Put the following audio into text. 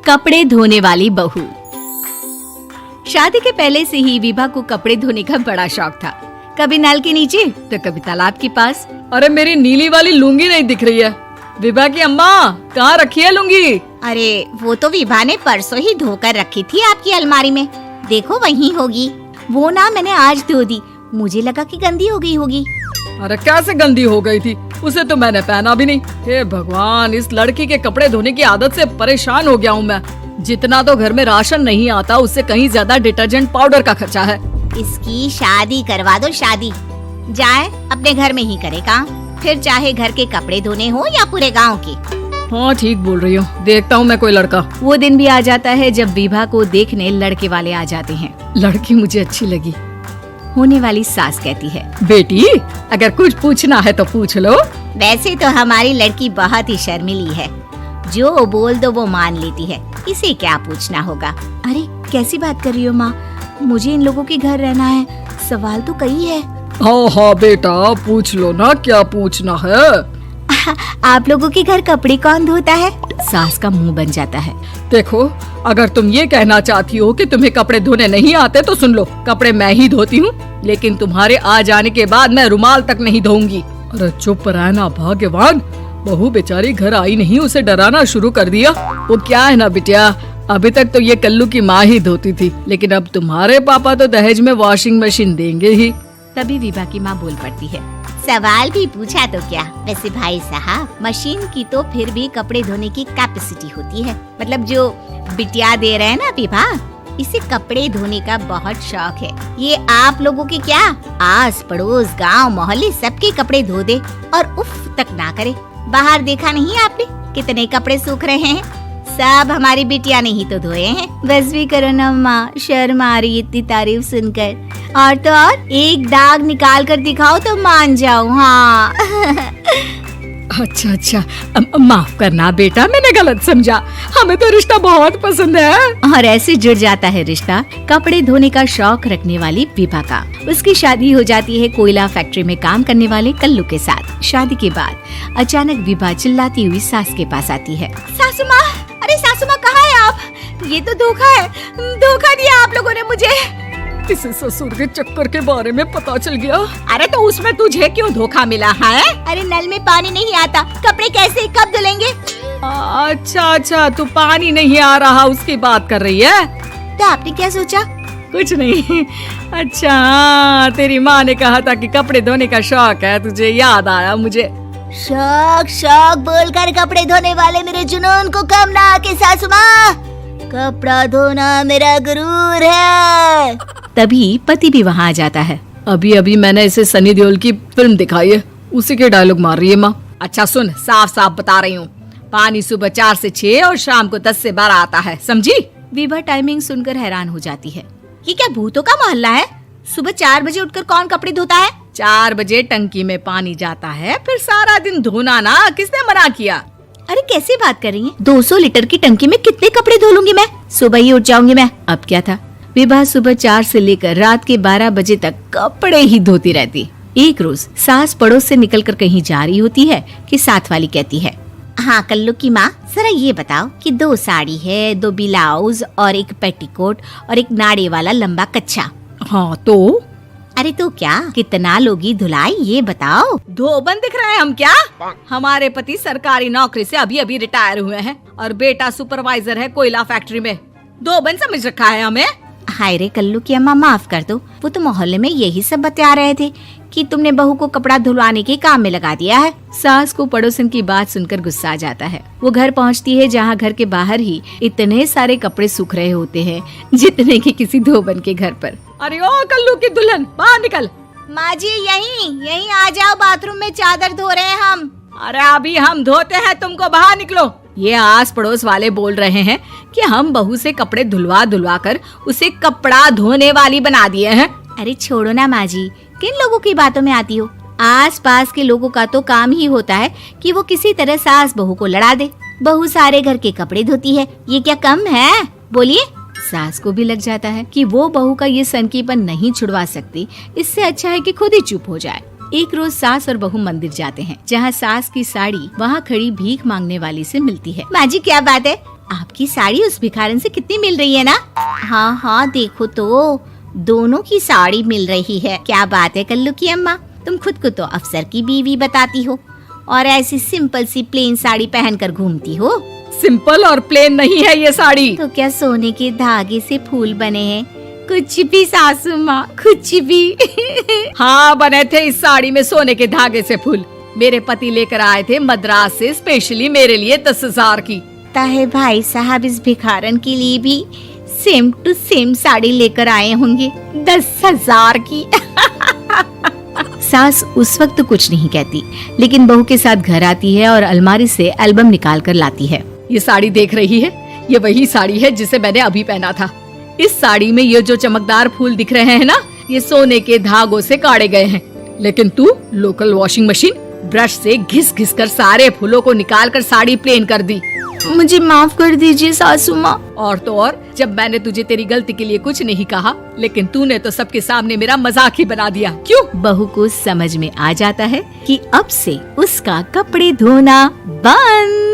कपड़े धोने वाली बहू। शादी के पहले से ही विभा को कपड़े धोने का बड़ा शौक था। कभी नल के नीचे तो कभी तालाब के पास। अरे मेरी नीली वाली लुंगी नहीं दिख रही है। विभा की अम्मा, कहाँ रखी है लुंगी? अरे वो तो विभा ने परसों ही धोकर रखी थी आपकी अलमारी में, देखो वहीं होगी। वो ना मैंने आज धो दी, मुझे लगा कि गंदी हो गई होगी। अरे कैसे गंदी हो गई थी, उसे तो मैंने पहना भी नहीं। हे भगवान, इस लड़की के कपड़े धोने की आदत से परेशान हो गया हूँ मैं। जितना तो घर में राशन नहीं आता, उससे कहीं ज्यादा डिटर्जेंट पाउडर का खर्चा है। इसकी शादी करवा दो, शादी जाए अपने घर में ही करे काम, फिर चाहे घर के कपड़े धोने हो या पूरे गांव के। हाँ ठीक बोल रही हूँ, देखता हूँ मैं कोई लड़का। वो दिन भी आ जाता है जब विभा को देखने लड़के वाले आ जाते हैं। लड़की मुझे अच्छी लगी। होने वाली सास कहती है, बेटी अगर कुछ पूछना है तो पूछ लो। वैसे तो हमारी लड़की बहुत ही शर्मीली है, जो बोल दो वो मान लेती है, इसे क्या पूछना होगा। अरे कैसी बात कर रही हो माँ, मुझे इन लोगों के घर रहना है, सवाल तो कई है। हाँ हाँ बेटा, पूछ लो ना, क्या पूछना है। आप लोगों के घर कपड़े कौन धोता है? सास का मुंह बन जाता है। देखो, अगर तुम ये कहना चाहती हो कि तुम्हें कपड़े धोने नहीं आते तो सुन लो, कपड़े मैं ही धोती हूँ, लेकिन तुम्हारे आ जाने के बाद मैं रुमाल तक नहीं धोऊंगी। अरे चुप रहना भाग्यवान, बहू बेचारी घर आई नहीं, उसे डराना शुरू कर दिया। वो क्या है ना बिटिया, अभी तक तो ये कल्लू की माँ ही धोती थी, लेकिन अब तुम्हारे पापा तो दहेज में वॉशिंग मशीन देंगे ही। तभी विभा की माँ बोल पड़ती है, सवाल भी पूछा तो क्या। वैसे भाई साहब, मशीन की तो फिर भी कपड़े धोने की कैपेसिटी होती है। मतलब जो बिटिया दे रहे हैं ना विभा, इसे कपड़े धोने का बहुत शौक है। ये आप लोगों के क्या, आस पड़ोस गांव मोहल्ले सबके कपड़े धो दे और उफ तक ना करे। बाहर देखा नहीं आपने कितने कपड़े सूख रहे हैं, सब हमारी बिटिया ने ही तो धोए हैं। बस भी करो ना माँ, शर्म आ रही इतनी तारीफ सुनकर। और तो और एक दाग निकाल कर दिखाओ तो मान जाऊँ। हाँ अच्छा, माफ करना बेटा, मैंने गलत समझा। हमें तो रिश्ता बहुत पसंद है। और ऐसे जुड़ जाता है रिश्ता कपड़े धोने का शौक रखने वाली विभा का। उसकी शादी हो जाती है कोयला फैक्ट्री में काम करने वाले कल्लू के साथ। शादी के बाद अचानक विभा चिल्लाती हुई सास के पास आती है। सासू माँ, अरे सासू माँ कहाँ है आप? ये तो धोखा है, धोखा दिया आप लोगों ने मुझे। इसे ससुर के चक्कर के बारे में पता चल गया। अरे तो उसमें तुझे क्यों धोखा मिला है? अरे नल में पानी नहीं आता, कपड़े कैसे कब धुलेंगे? अच्छा, तू पानी नहीं आ रहा उसकी बात कर रही है। तो आपने क्या सोचा? कुछ नहीं। अच्छा, तेरी माँ ने कहा था कि कपड़े धोने का शौक है तुझे, याद आया मुझे। शौक बोलकर कपड़े धोने वाले मेरे जुनून को कम ना आके सासू माँ, कपड़ा धोना मेरा गुरूर है। तभी पति भी वहाँ आ जाता है। अभी मैंने इसे सनी देओल की फिल्म दिखाई है, उसी के डायलॉग मार रही है माँ। अच्छा सुन, साफ साफ बता रही हूँ, पानी सुबह 4 से 6 और शाम को 10 से 12 आता है, समझी? विभा टाइमिंग सुनकर हैरान हो जाती है। ये क्या भूतों का मोहल्ला है? सुबह 4 बजे उठकर कौन कपड़े धोता है? 4 बजे टंकी में पानी जाता है, फिर सारा दिन धोना ना, किसने मना किया? अरे कैसी बात कर रही हैं? 200 लीटर की टंकी में कितने कपड़े धो लूंगी मैं? सुबह ही उठ जाऊंगी मैं। अब क्या था, विभा सुबह 4 से लेकर रात के 12 बजे तक कपड़े ही धोती रहती। एक रोज सास पड़ोस से निकलकर कहीं जा रही होती है कि साथ वाली कहती है, हाँ कल्लू की माँ, जरा ये बताओ कि 2 साड़ी है, 2 ब्लाउज और एक पेटीकोट और एक नाड़े वाला लंबा कच्छा। हाँ तो? अरे तो क्या, कितना लोगी धुलाई ये बताओ। धोबन दिख रहे हैं हम क्या? हमारे पति सरकारी नौकरी से अभी रिटायर हुए हैं और बेटा सुपरवाइजर है कोयला फैक्ट्री में। धोबन समझ रखा है हमें? हाय रे कल्लू की अम्मा, माफ कर दो, वो तो मोहल्ले में यही सब बता रहे थे कि तुमने बहू को कपड़ा धुलवाने के काम में लगा दिया है। सास को पड़ोसन की बात सुनकर गुस्सा आ जाता है। वो घर पहुंचती है जहां घर के बाहर ही इतने सारे कपड़े सूख रहे होते हैं जितने कि किसी धोबन के घर पर। अरे ओ कल्लू की दुल्हन, बाहर निकल। माँ जी यहीं आ जाओ, बाथरूम में चादर धो रहे हैं हम। अरे अभी हम धोते हैं, तुमको बाहर निकलो। ये आस पड़ोस वाले बोल रहे हैं कि हम बहू से कपड़े धुलवा कर उसे कपड़ा धोने वाली बना दिए हैं। अरे छोड़ो ना माँ जी, किन लोगों की बातों में आती हो? आस पास के लोगों का तो काम ही होता है कि वो किसी तरह सास बहू को लड़ा दे। बहू सारे घर के कपड़े धोती है, ये क्या कम है? बोलिए। सास को भी लग जाता है कि वो बहू का ये सनकीपन नहीं छुड़वा सकती, इससे अच्छा है कि खुद ही चुप हो जाए। एक रोज सास और बहू मंदिर जाते हैं, जहाँ सास की साड़ी वहाँ खड़ी भीख मांगने वाली से मिलती है। माँ जी क्या बात है, आपकी साड़ी उस भिखारन से कितनी मिल रही है ना? हाँ हाँ देखो तो, दोनों की साड़ी मिल रही है। क्या बात है कल्लू की अम्मा, तुम खुद को तो अफसर की बीवी बताती हो और ऐसी सिंपल सी प्लेन साड़ी पहनकर घूमती हो। सिंपल और प्लेन नहीं है ये साड़ी। तो क्या सोने के धागे से फूल बने हैं? कुछ भी सासू माँ, कुछ भी। हाँ बने थे इस साड़ी में सोने के धागे से फूल। मेरे पति लेकर आए थे मद्रास से स्पेशली मेरे लिए 10,000 की। ताहे भाई साहब इस भिखारन के लिए भी सेम टू सेम साड़ी लेकर आए होंगे 10,000 की। सास उस वक्त कुछ नहीं कहती, लेकिन बहू के साथ घर आती है और अलमारी से एल्बम निकाल कर लाती है। ये साड़ी देख रही है, ये वही साड़ी है जिसे मैंने अभी पहना था। इस साड़ी में ये जो चमकदार फूल दिख रहे हैं ना, ये सोने के धागों से काढ़े गए हैं। लेकिन तू लोकल वॉशिंग मशीन ब्रश से घिस घिस कर सारे फूलों को निकाल कर साड़ी प्लेन कर दी। मुझे माफ कर दीजिए सासू माँ। और तो और, जब मैंने तुझे तेरी गलती के लिए कुछ नहीं कहा, लेकिन तूने तो सबके सामने मेरा मजाक ही बना दिया। क्यों? बहू को समझ में आ जाता है कि अब से उसका कपड़े धोना बंद।